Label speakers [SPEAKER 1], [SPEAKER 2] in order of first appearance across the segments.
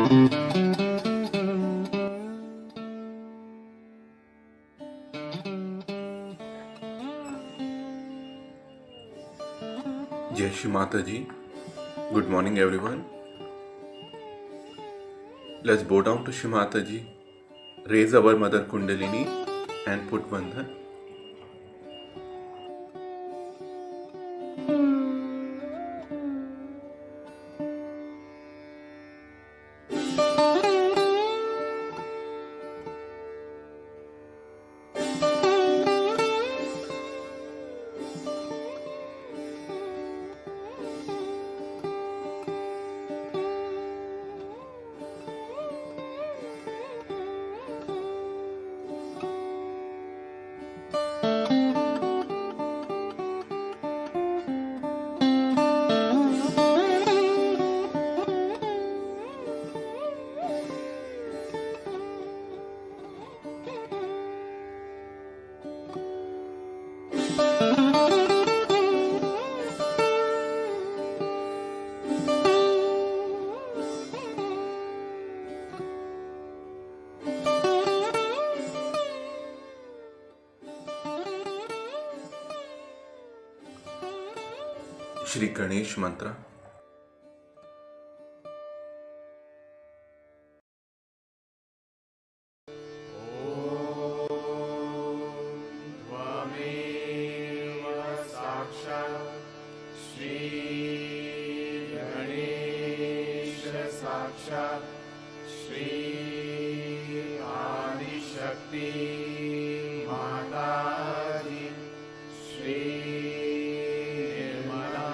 [SPEAKER 1] Jai Shri Mataji. Good morning, everyone. Let's bow down to Shri Mataji, raise our Mother Kundalini, and put Bandhan. Shri Ganesh Mantra.
[SPEAKER 2] साक्षात् श्री आदिशक्ति माताजी श्री निर्मला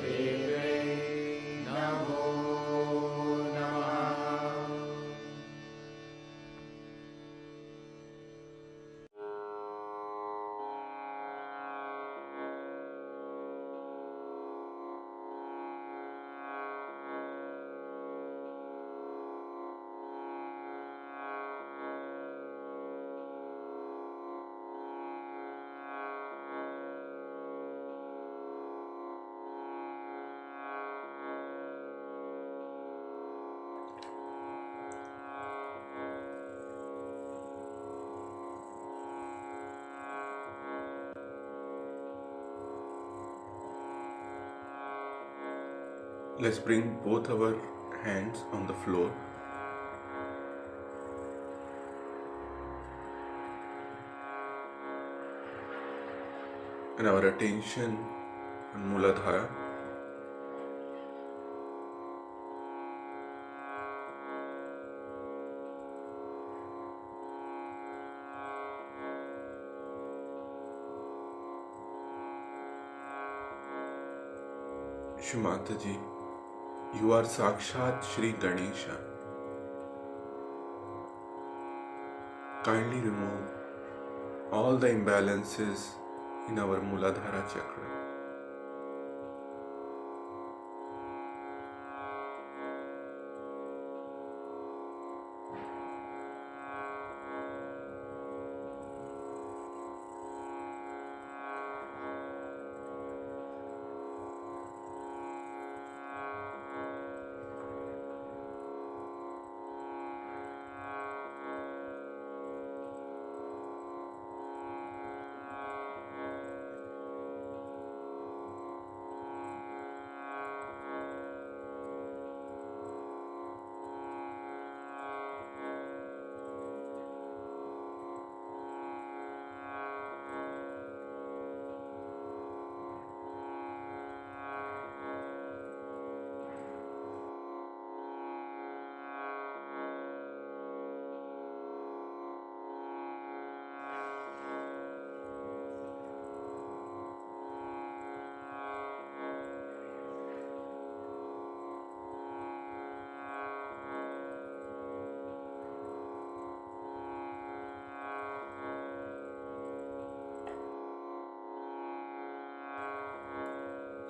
[SPEAKER 2] देवी नमो नमः।
[SPEAKER 1] Let's bring both our hands on the floor. And our attention on Muladhara. Shri Mataji, you are Sakshat Shri Ganesha. Kindly remove all the imbalances in our Muladhara chakra.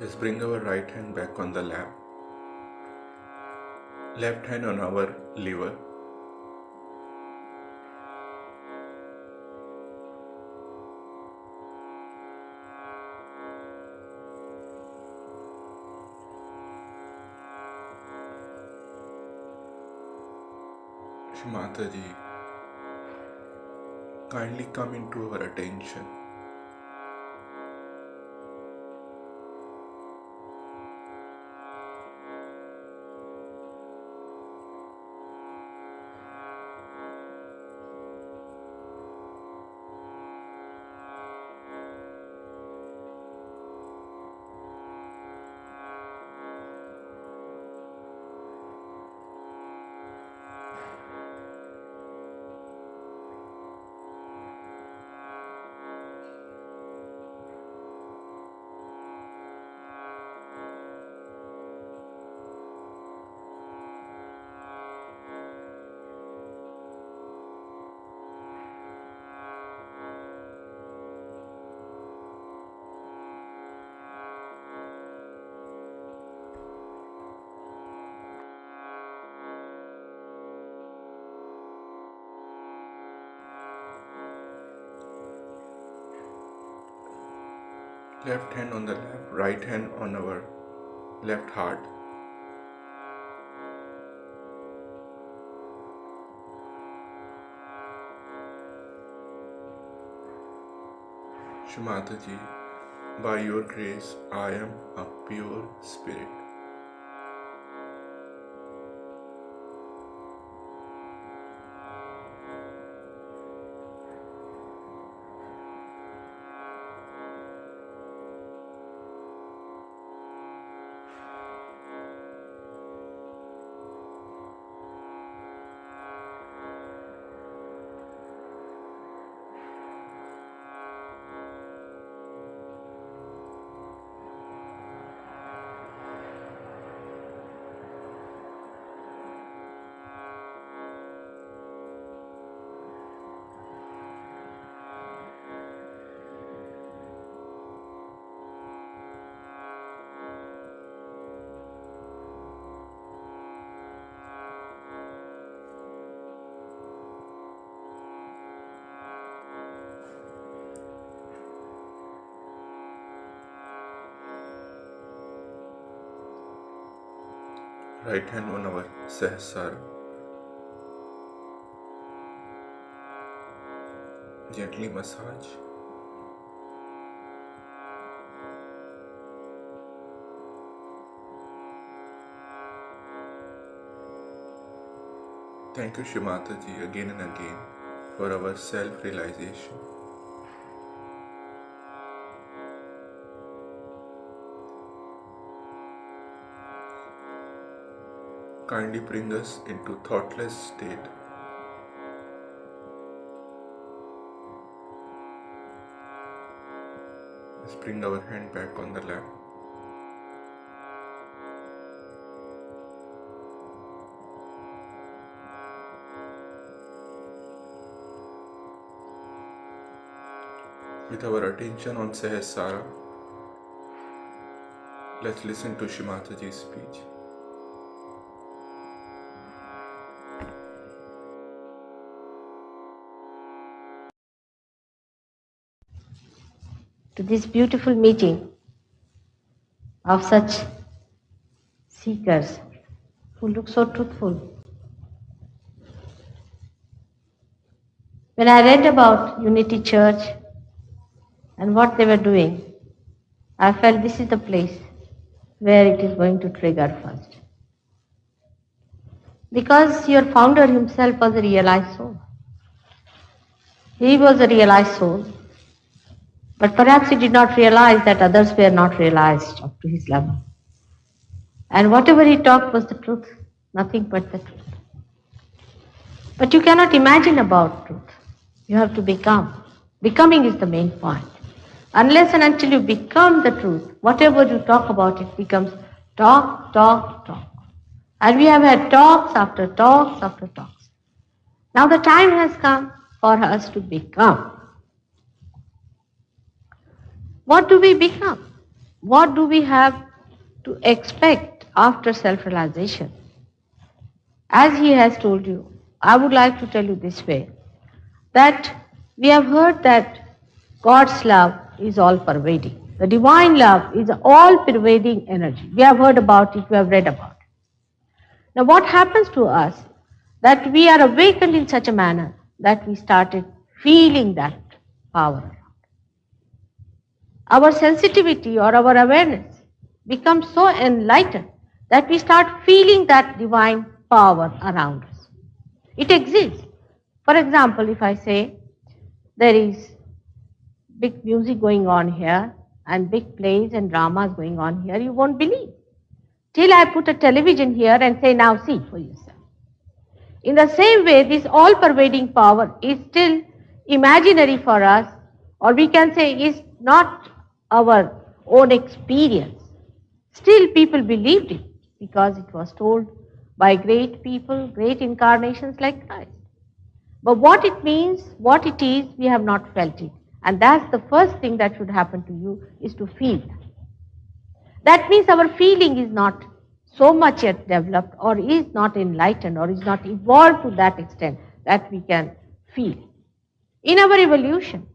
[SPEAKER 1] Let's bring our right hand back on the lap. Left hand on our liver. Shimataji, kindly come into our attention. Left hand on the lap, right hand on our left heart. Shimataji, by your grace, I am a pure spirit. Right hand on our Sahasrara. Gently massage. Thank you, Shimataji, again and again for our self-realization. Kindly bring us into thoughtless state. Let's bring our hand back on the lap. With our attention on Sahasrara, let's listen to Shimataji's speech.
[SPEAKER 3] To this beautiful meeting of such seekers who look so truthful. When I read about Unity Church and what they were doing, I felt this is the place where it is going to trigger first. Because your founder himself was a realized soul. He was a realized soul. But perhaps he did not realize that others were not realized up to his level. And whatever he talked was the truth, nothing but the truth. But you cannot imagine about truth. You have to become. Becoming is the main point. Unless and until you become the truth, whatever you talk about, it becomes talk, talk, talk. And we have had talks after talks after talks. Now the time has come for us to become. What do we become? What do we have to expect after self-realization? As he has told you, I would like to tell you this way, that we have heard that God's love is all-pervading. The divine love is all-pervading energy. We have heard about it, we have read about it. Now what happens to us that we are awakened in such a manner that we started feeling that power. Our sensitivity or our awareness becomes so enlightened that we start feeling that divine power around us. It exists. For example, if I say there is big music going on here and big plays and dramas going on here, you won't believe. Till I put a television here and say, now see for yourself. In the same way, this all-pervading power is still imaginary for us, or we can say is not our own experience. Still people believed it because it was told by great people, great incarnations like Christ. But what it means, what it is, we have not felt it. And that's the first thing that should happen to you, is to feel that. That means our feeling is not so much yet developed, or is not enlightened, or is not evolved to that extent that we can feel. In our evolution,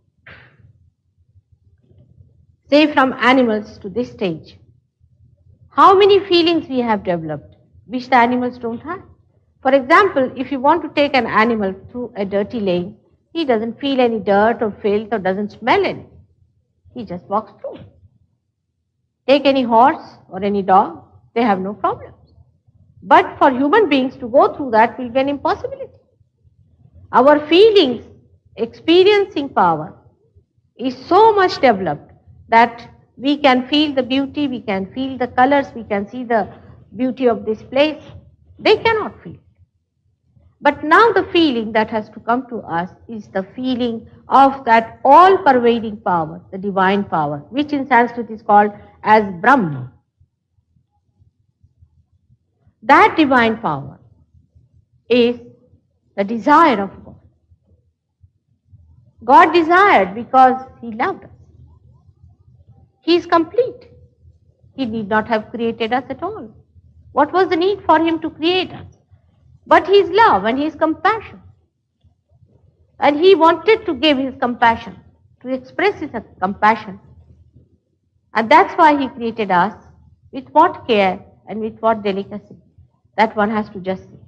[SPEAKER 3] say from animals to this stage, how many feelings we have developed which the animals don't have? For example, if you want to take an animal through a dirty lane, he doesn't feel any dirt or filth or doesn't smell anything. He just walks through. Take any horse or any dog, they have no problems. But for human beings to go through that will be an impossibility. Our feelings, experiencing power is so much developed that we can feel the beauty, we can feel the colors, we can see the beauty of this place. They cannot feel it. But now the feeling that has to come to us is the feeling of that all-pervading power, the divine power, which in Sanskrit is called as Brahma. That divine power is the desire of God. God desired because He loved us. He is complete. He need not have created us at all. What was the need for Him to create us? But His love and His compassion. And He wanted to give His compassion, to express His compassion. And that's why He created us with what care and with what delicacy. That one has to just see.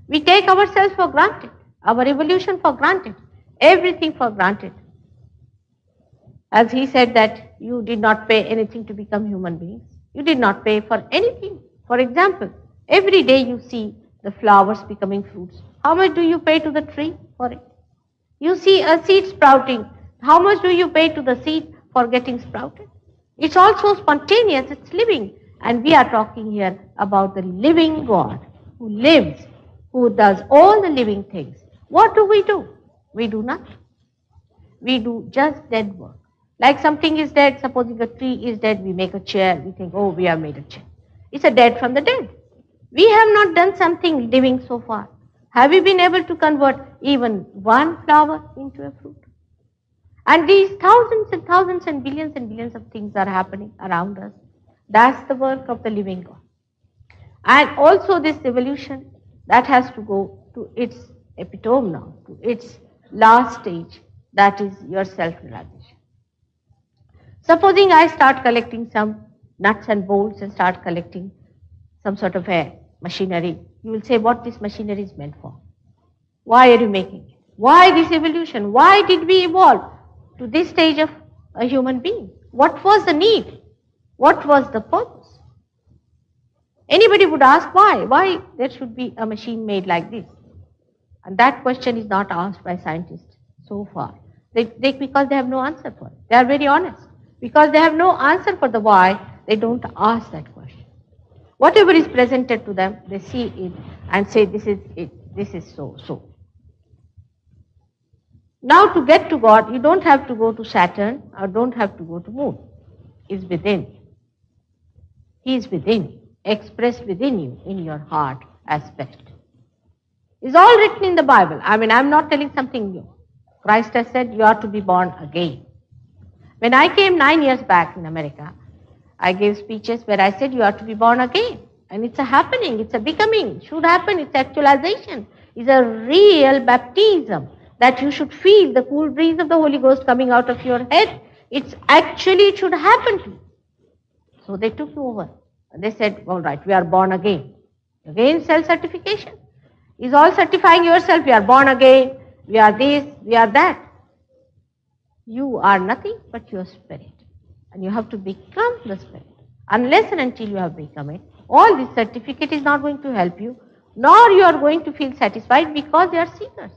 [SPEAKER 3] We take ourselves for granted, our evolution for granted, everything for granted. As He said that you did not pay anything to become human beings. You did not pay for anything. For example, every day you see the flowers becoming fruits. How much do you pay to the tree for it? You see a seed sprouting. How much do you pay to the seed for getting sprouted? It's also spontaneous, it's living. And we are talking here about the living God who lives, who does all the living things. What do? We do nothing. We do just dead work. Like something is dead, supposing a tree is dead, we make a chair, we think, oh, we have made a chair. It's a dead from the dead. We have not done something living so far. Have we been able to convert even one flower into a fruit? And these thousands and thousands and billions of things are happening around us. That's the work of the living God. And also this evolution, that has to go to its epitome now, to its last stage, that is your self-realization. Supposing I start collecting some nuts and bolts and start collecting some sort of a machinery, you will say what this machinery is meant for. Why are you making it? Why this evolution? Why did we evolve to this stage of a human being? What was the need? What was the purpose? Anybody would ask why? Why there should be a machine made like this? And that question is not asked by scientists so far. Because they have no answer for it. They are very honest. Because they have no answer for the why, they don't ask that question. Whatever is presented to them, they see it and say, this is it, this is so. Now to get to God, you don't have to go to Saturn or don't have to go to moon. He's within. He is within you, expressed within you in your heart as spirit. It's all written in the Bible. I'm not telling something new. Christ has said you are to be born again. When I came 9 years back in America, I gave speeches where I said you are to be born again. And it's a happening, it's a becoming, should happen, it's actualization. It's a real baptism that you should feel the cool breeze of the Holy Ghost coming out of your head. It should happen to you. So they took you over. And they said, all right, we are born again. Again, self-certification. Is all certifying yourself, we are born again, we are this, we are that. You are nothing but your spirit. And you have to become the spirit. Unless and until you have become it, all this certificate is not going to help you, nor you are going to feel satisfied because they are seekers.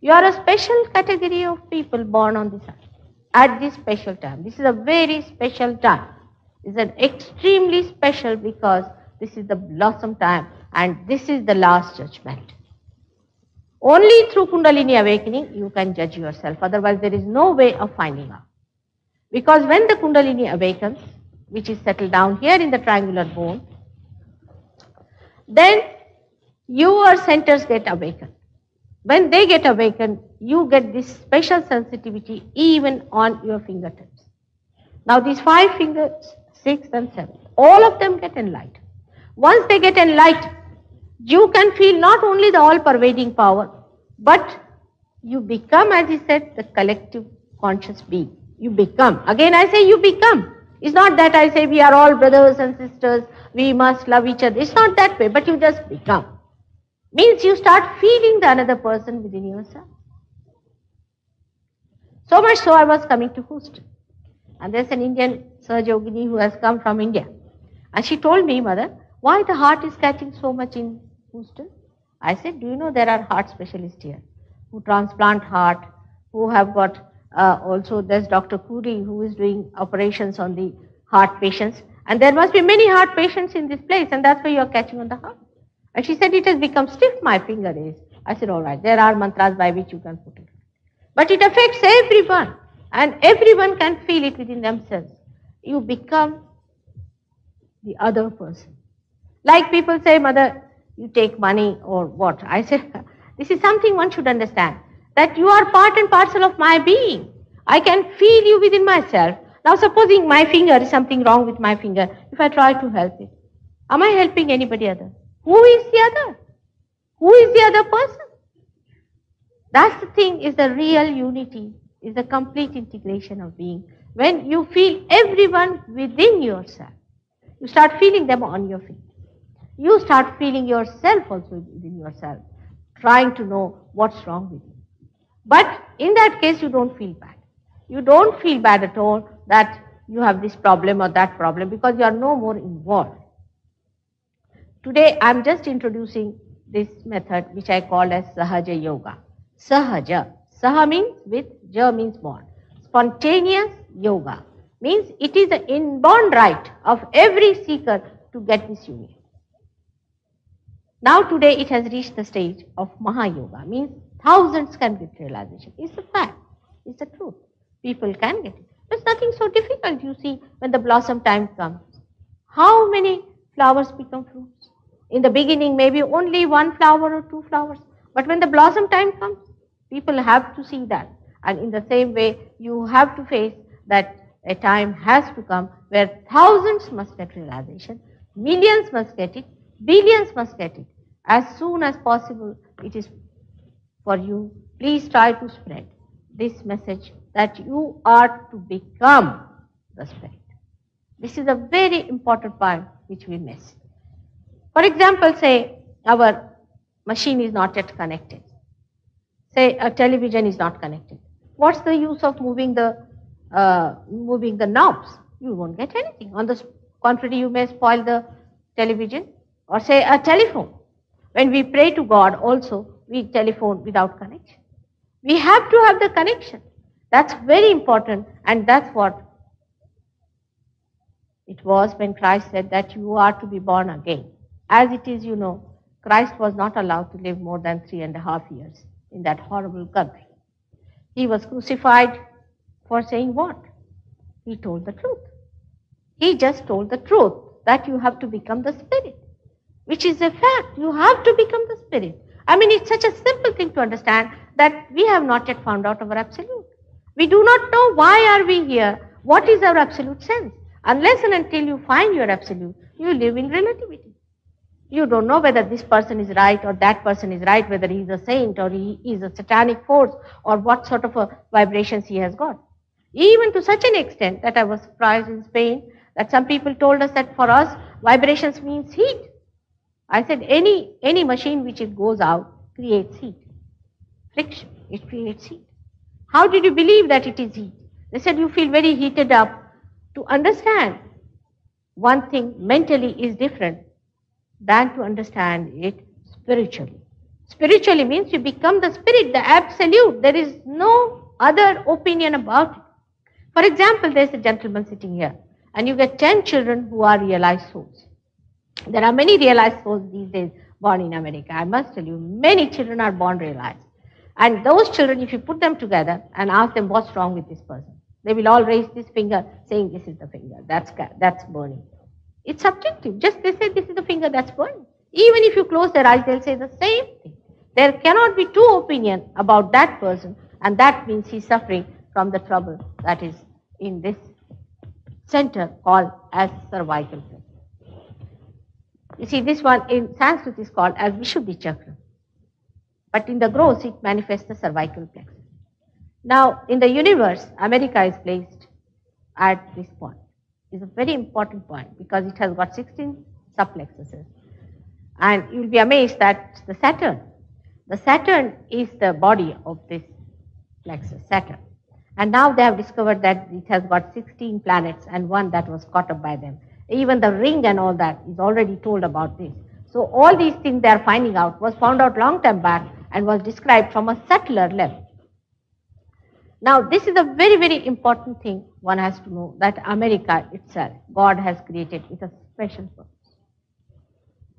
[SPEAKER 3] You are a special category of people born on this earth at this special time. This is a very special time. It's an extremely special because this is the blossom time and this is the last judgment. Only through Kundalini awakening you can judge yourself. Otherwise there is no way of finding out. Because when the Kundalini awakens, which is settled down here in the triangular bone, then your centers get awakened. When they get awakened, you get this special sensitivity even on your fingertips. Now these 5 fingers, 6 and 7, all of them get enlightened. Once they get enlightened, you can feel not only the all-pervading power, but you become, as he said, the collective conscious being. You become. Again I say you become. It's not that I say we are all brothers and sisters, we must love each other. It's not that way, but you just become. Means you start feeling the another person within yourself. So much so I was coming to Houston. And there's an Indian Sahajogini who has come from India. And she told me, Mother, why the heart is catching so much in Houston? I said, do you know there are heart specialists here who transplant heart, who have got also there's Dr. Kuri who is doing operations on the heart patients. And there must be many heart patients in this place and that's why you are catching on the heart. And she said, it has become stiff, my finger is. I said, all right, there are mantras by which you can put it. But it affects everyone and everyone can feel it within themselves. You become the other person. Like people say, Mother, you take money or what? I said, this is something one should understand. That you are part and parcel of my being. I can feel you within myself. Now supposing my finger is something wrong with my finger, if I try to help it, am I helping anybody other? Who is the other? Who is the other person? That's the thing, is the real unity, is the complete integration of being. When you feel everyone within yourself, you start feeling them on your feet. You start feeling yourself also within yourself, trying to know what's wrong with you. But in that case, you don't feel bad. You don't feel bad at all that you have this problem or that problem because you are no more involved. Today, I am just introducing this method which I call as Sahaja Yoga. Sahaja. Saha means with, Ja means born. Spontaneous yoga means it is the inborn right of every seeker to get this union. Now today it has reached the stage of Mahayoga, means thousands can get realization. It's a fact. It's the truth. People can get it. There's nothing so difficult, you see, when the blossom time comes. How many flowers become fruits? In the beginning, maybe only 1 flower or 2 flowers. But when the blossom time comes, people have to see that. And in the same way, you have to face that a time has to come where thousands must get realization, millions must get it, billions must get it. As soon as possible, it is for you. Please try to spread this message that you are to become the Spirit. This is a very important point which we miss. For example, say our machine is not yet connected. Say a television is not connected. What's the use of moving the knobs? You won't get anything. On the contrary, you may spoil the television. Or say a telephone. When we pray to God also, we telephone without connection. We have to have the connection. That's very important, and that's what it was when Christ said that you are to be born again. As it is, you know, Christ was not allowed to live more than 3.5 years in that horrible country. He was crucified for saying what? He told the truth. He just told the truth that you have to become the Spirit, which is a fact. You have to become the Spirit. I mean, it's such a simple thing to understand that we have not yet found out our absolute. We do not know why are we here, what is our absolute sense. Unless and until you find your absolute, you live in relativity. You don't know whether this person is right or that person is right, whether he is a saint or he is a satanic force or what sort of a vibrations he has got. Even to such an extent that I was surprised in Spain that some people told us that for us, vibrations means heat. I said any machine which it goes out creates heat. Friction, it creates heat. How did you believe that it is heat? They said you feel very heated up. To understand one thing mentally is different than to understand it spiritually. Spiritually means you become the spirit, the absolute. There is no other opinion about it. For example, there is a gentleman sitting here and you get 10 children who are realized souls. There are many realized souls these days born in America. I must tell you, many children are born realized. And those children, if you put them together and ask them what's wrong with this person, they will all raise this finger saying this is the finger, that's burning. It's subjective. Just they say this is the finger that's burning. Even if you close their eyes, they'll say the same thing. There cannot be two opinions about that person, and that means he's suffering from the trouble that is in this center called as cervical plexus. You see, this one in Sanskrit is called as Vishuddhi Chakra. But in the gross, it manifests the cervical plexus. Now, in the universe, America is placed at this point. It's a very important point because it has got 16 subplexuses. And you'll be amazed that the Saturn is the body of this plexus, Saturn. And now they have discovered that it has got 16 planets and one that was caught up by them. Even the ring and all that is already told about this. So all these things they are finding out was found out long time back and was described from a subtler level. Now this is a very, very important thing one has to know, that America itself, God has created with a special purpose.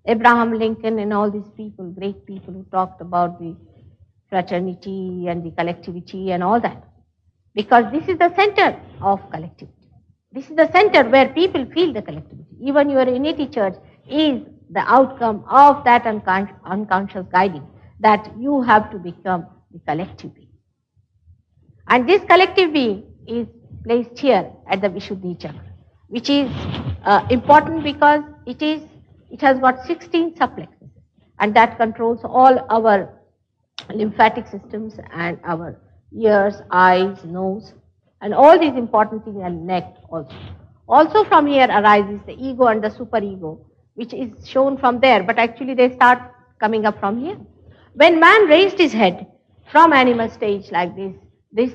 [SPEAKER 3] Abraham Lincoln and all these people, great people who talked about the fraternity and the collectivity and all that. Because this is the center of collectivity. This is the center where people feel the collectivity. Even your unity church is the outcome of that unconscious guiding, that you have to become the collective being. And this collective being is placed here at the Vishuddhi Chakra, which is important because it has got 16 subplexuses, and that controls all our lymphatic systems and our ears, eyes, nose, and all these important things, and neck also. Also from here arises the ego and the superego, which is shown from there, but actually they start coming up from here. When man raised his head from animal stage like this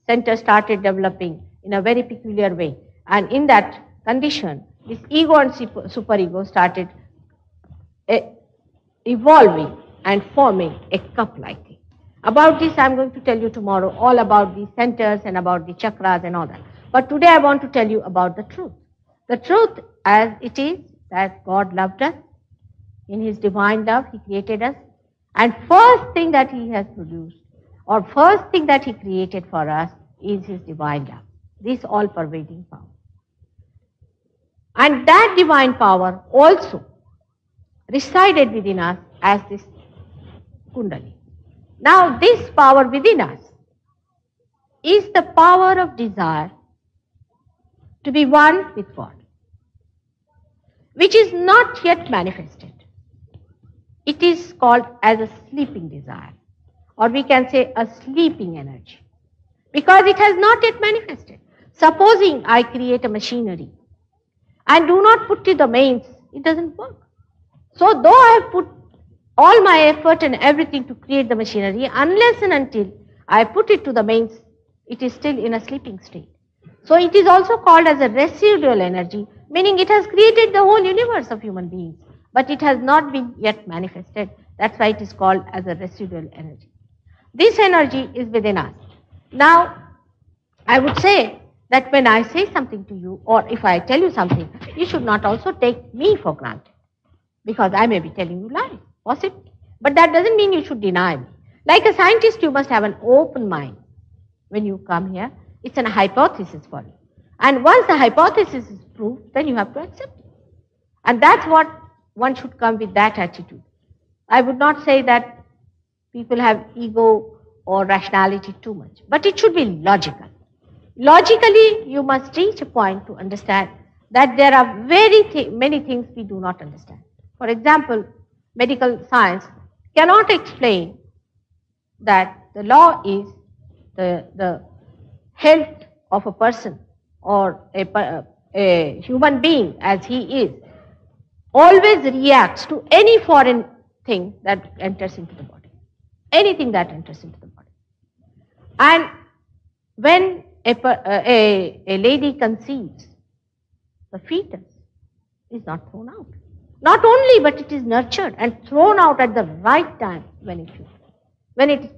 [SPEAKER 3] center started developing in a very peculiar way. And in that condition, this ego and superego started evolving and forming a cup-like thing. About this, I'm going to tell you tomorrow all about the centers and about the chakras and all that. But today I want to tell you about the truth. The truth as it is that God loved us. In His divine love, He created us. And first thing that He has produced, or first thing that He created for us, is His divine love. This all-pervading power. And that divine power also resided within us as this Kundalini. Now this power within us is the power of desire to be one with God, which is not yet manifested. It is called as a sleeping desire, or we can say a sleeping energy, because it has not yet manifested. Supposing I create a machinery and do not put to the mains, it doesn't work. So though I have put all my effort and everything to create the machinery, unless and until I put it to the mains, it is still in a sleeping state. So it is also called as a residual energy, meaning it has created the whole universe of human beings, but it has not been yet manifested. That's why it is called as a residual energy. This energy is within us. Now, I would say that when I say something to you, or if I tell you something, you should not also take me for granted, because I may be telling you lies, possibly. But that doesn't mean you should deny me. Like a scientist, you must have an open mind. When you come here, it's a hypothesis for you. And once the hypothesis is proved, then you have to accept it. And that's what one should come with, that attitude. I would not say that people have ego or rationality too much, but it should be logical. Logically, you must reach a point to understand that there are many things we do not understand. For example, medical science cannot explain that the law is the health of a person or a human being as he is always reacts to any foreign thing that enters into the body. Anything that enters into the body. And when a lady conceives, the fetus is not thrown out. Not only, but it is nurtured and thrown out at the right time when it is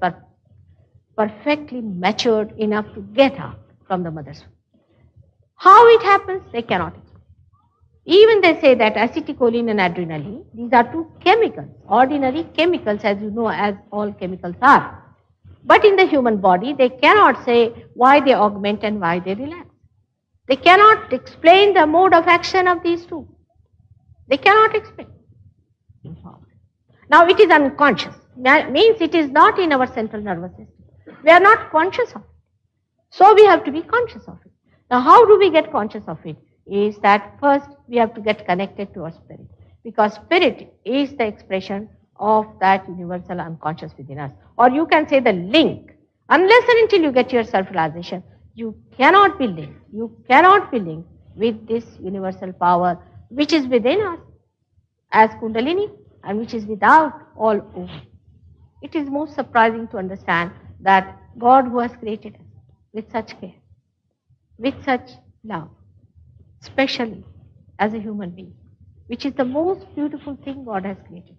[SPEAKER 3] perfectly matured enough to get out from the mother's womb. How it happens, they cannot explain. Even they say that acetylcholine and adrenaline, these are two chemicals, ordinary chemicals, as you know, as all chemicals are. But in the human body, they cannot say why they augment and why they relax. They cannot explain the mode of action of these two. They cannot explain. Now it is unconscious. That means it is not in our central nervous system. We are not conscious of it. So we have to be conscious of it. Now how do we get conscious of it? Is that first we have to get connected to our spirit. Because spirit is the expression of that universal unconscious within us. Or you can say the link. Unless and until you get your self-realization, you cannot be linked. You cannot be linked with this universal power which is within us as Kundalini and which is without all over. It is most surprising to understand that God, who has created us with such care, with such love, especially as a human being, which is the most beautiful thing God has created.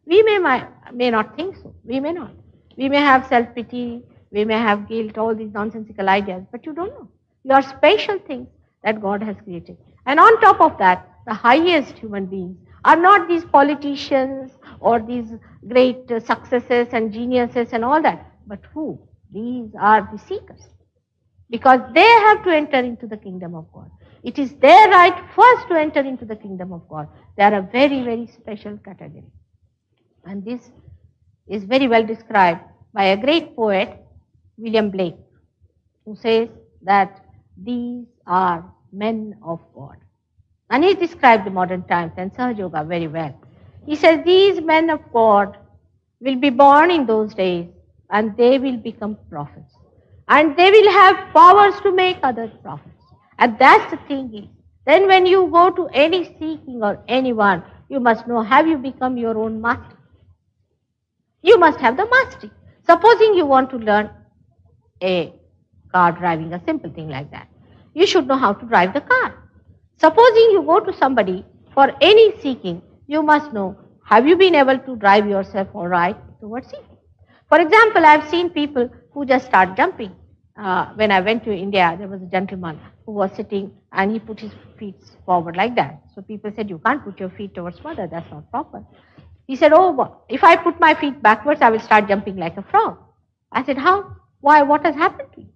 [SPEAKER 3] We may not think so. We may not. We may have self-pity, we may have guilt, all these nonsensical ideas, but you don't know. You are special things that God has created. And on top of that, the highest human beings are not these politicians or these great successes and geniuses and all that, but who? These are the seekers. Because they have to enter into the kingdom of God. It is their right first to enter into the kingdom of God. They are a very, very special category. And this is very well described by a great poet, William Blake, who says that these are men of God. And he described the modern times and Sahaja Yoga very well. He says these men of God will be born in those days and they will become prophets. And they will have powers to make other prophets. And that's the thing is, then when you go to any seeking or anyone, you must know, have you become your own master? You must have the mastery. Supposing you want to learn a car driving, a simple thing like that, you should know how to drive the car. Supposing you go to somebody for any seeking, you must know, have you been able to drive yourself all right towards seeking? For example, I have seen people who just start jumping. When I went to India, there was a gentleman who was sitting and he put his feet forward like that. So people said, you can't put your feet towards mother, that's not proper. He said, oh, if I put my feet backwards, I will start jumping like a frog. I said, how? Why? What has happened to you?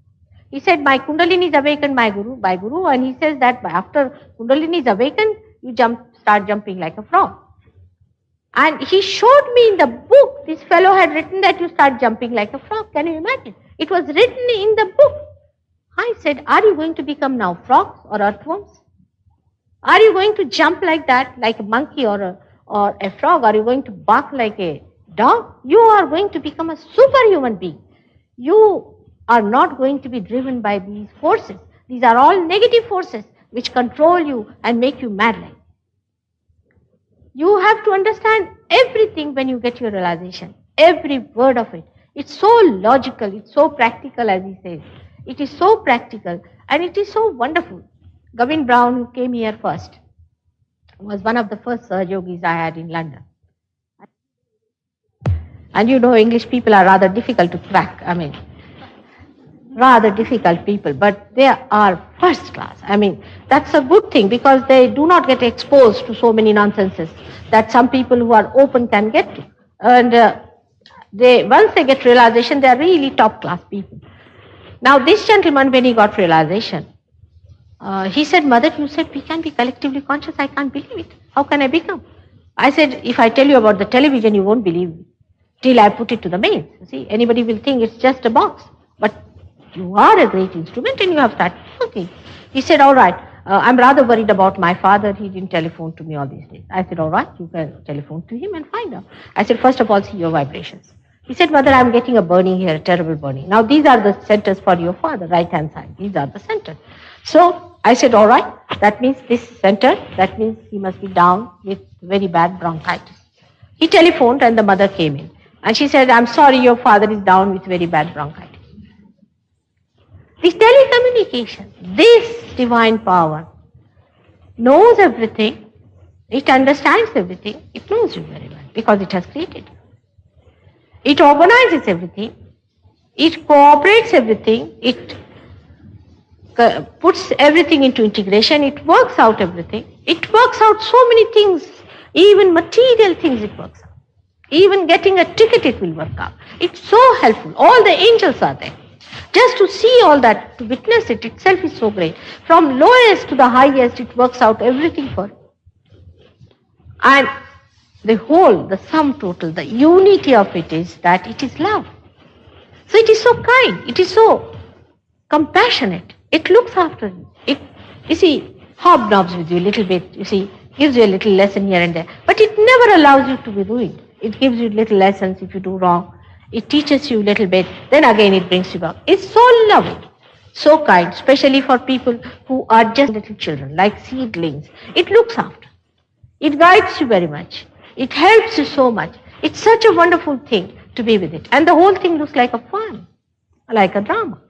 [SPEAKER 3] He said, my Kundalini is awakened by Guru, and he says that after Kundalini is awakened, you start jumping like a frog. And he showed me in the book, this fellow had written that you start jumping like a frog. Can you imagine? It was written in the book. I said, are you going to become now frogs or earthworms? Are you going to jump like that, like a monkey or a frog? Are you going to bark like a dog? You are going to become a superhuman being. You are not going to be driven by these forces. These are all negative forces which control you and make you mad like. You have to understand everything when you get your realization. Every word of it. It's so logical, it's so practical, as he says. It is so practical and it is so wonderful. Gavin Brown, who came here first, was one of the first Sahaja Yogis I had in London. And you know, English people are rather difficult to crack. I mean, rather difficult people, but they are first class. I mean, that's a good thing because they do not get exposed to so many nonsenses that some people who are open can get to. And once they get realization, they are really top class people. Now this gentleman, when he got realization, he said, Mother, you said we can be collectively conscious. I can't believe it. How can I become? I said, if I tell you about the television, you won't believe me till I put it to the mains. See, anybody will think it's just a box. But you are a great instrument and you have started working. He said, all right, I'm rather worried about my father. He didn't telephone to me all these days. I said, all right, you can telephone to him and find out. I said, first of all, see your vibrations. He said, Mother, I'm getting a burning here, a terrible burning. Now, these are the centers for your father, right-hand side. These are the centers. So I said, all right, that means this center, that means he must be down with very bad bronchitis. He telephoned and the mother came in. And she said, I'm sorry, your father is down with very bad bronchitis. This telecommunication, this divine power knows everything, it understands everything, it knows you very well because it has created you. It organizes everything, it cooperates everything, it puts everything into integration, it works out everything. It works out so many things, even material things it works out. Even getting a ticket it will work out. It's so helpful. All the angels are there. Just to see all that, to witness it itself is so great. From lowest to the highest, it works out everything for you. And the whole, the sum total, the unity of it is that it is love. So it is so kind, it is so compassionate. It looks after you. It, you see, hobnobs with you a little bit, you see, gives you a little lesson here and there. But it never allows you to be ruined. It gives you little lessons if you do wrong. It teaches you a little bit, then again it brings you back. It's so loving, so kind, especially for people who are just little children, like seedlings. It looks after. It guides you very much. It helps you so much. It's such a wonderful thing to be with it. And the whole thing looks like a fun, like a drama.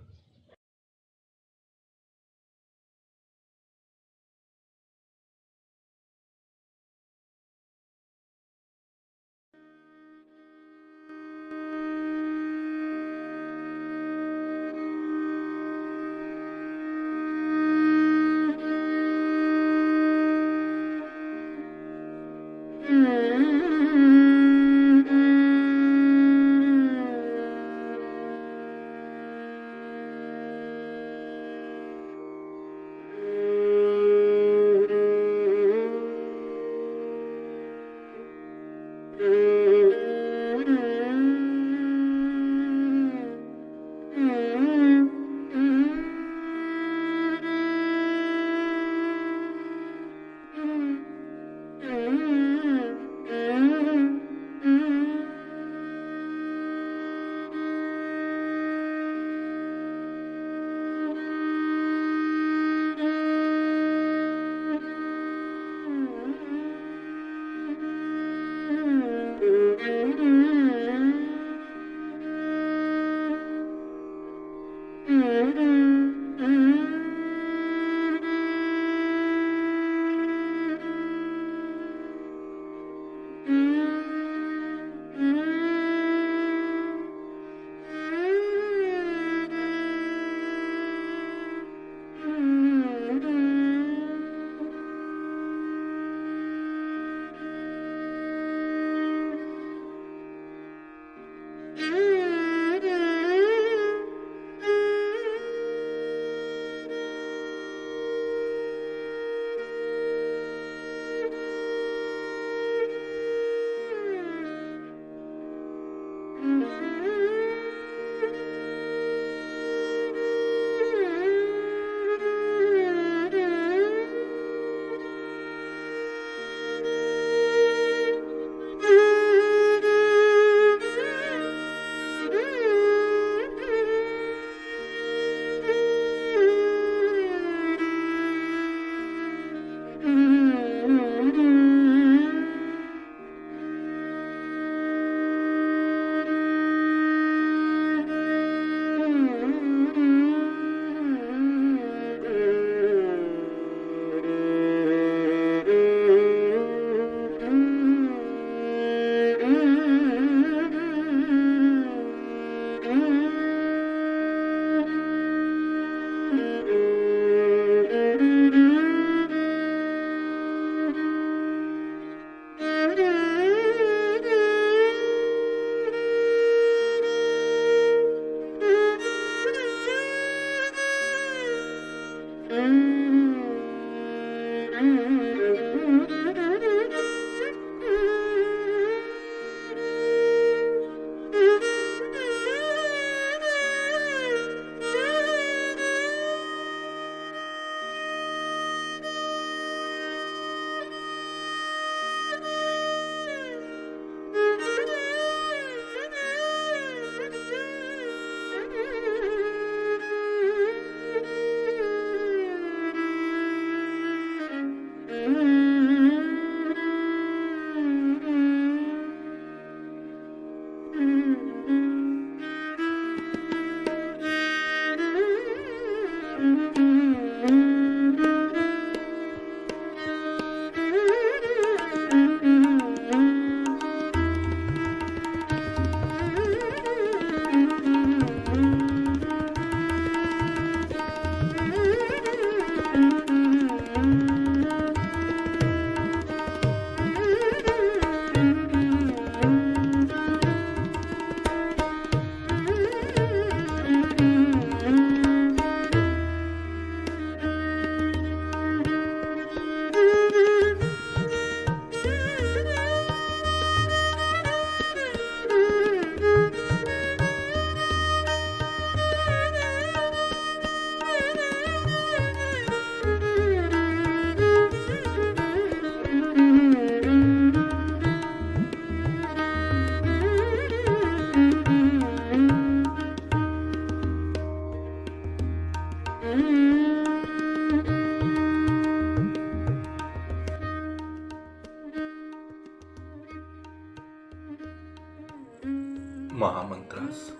[SPEAKER 1] Mahamantras.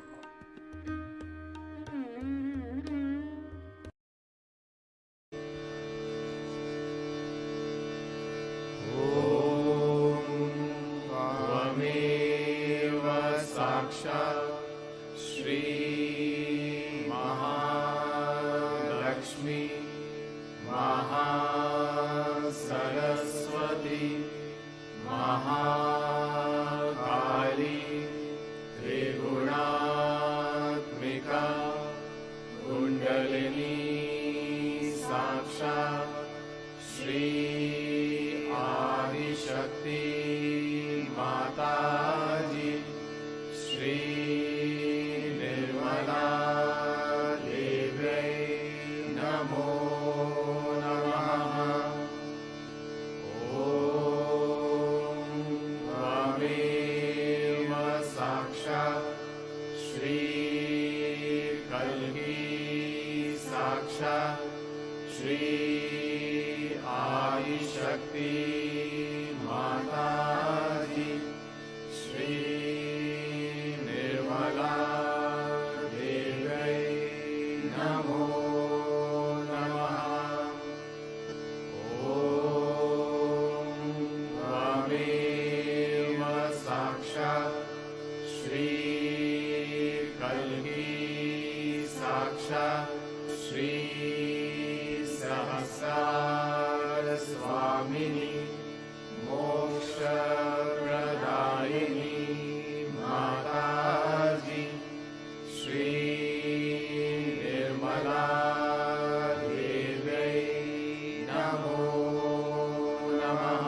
[SPEAKER 2] त्वमेव साक्षात् श्री महालक्ष्मी महासरस्वती महाकाली त्रिगुणात्मिका कुण्डलिनी साक्षात् श्री आदिशक्ति माताजी श्री निर्मला देव्यै नमो नमः। ॐ त्वमेव साक्षात् श्री कल्की साक्षात् श्री आदिशक्ति माताजी श्री निर्मला देव्यै नमो नमः। ॐ त्वमेव साक्षात् श्री कल्की साक्षात् श्री सहस्रार स्वामिनी मोक्षप्रदायिनी माताजी श्री निर्मला देव्यै नमो नमः।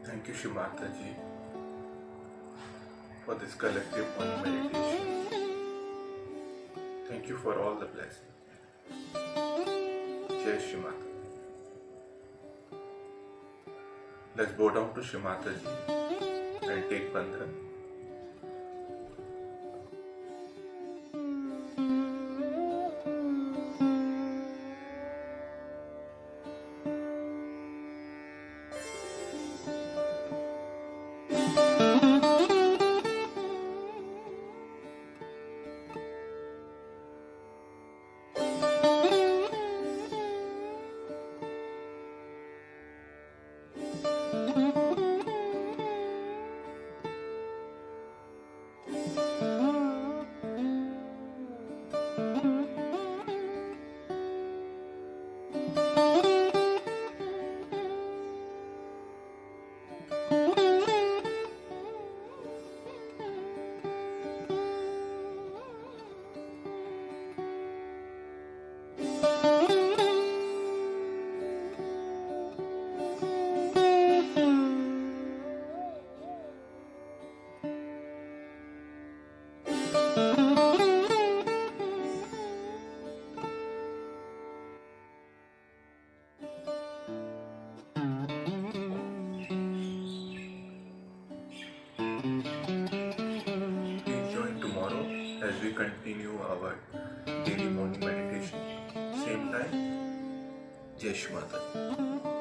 [SPEAKER 1] Thank you, Shri Mataji, for this collective Om meditation. Thank you for all the blessings. Jai Shri Mata. Let's bow down to Shri Mataji and take Bandhan. continue our daily morning meditation. Same time. Jai Shri Mata.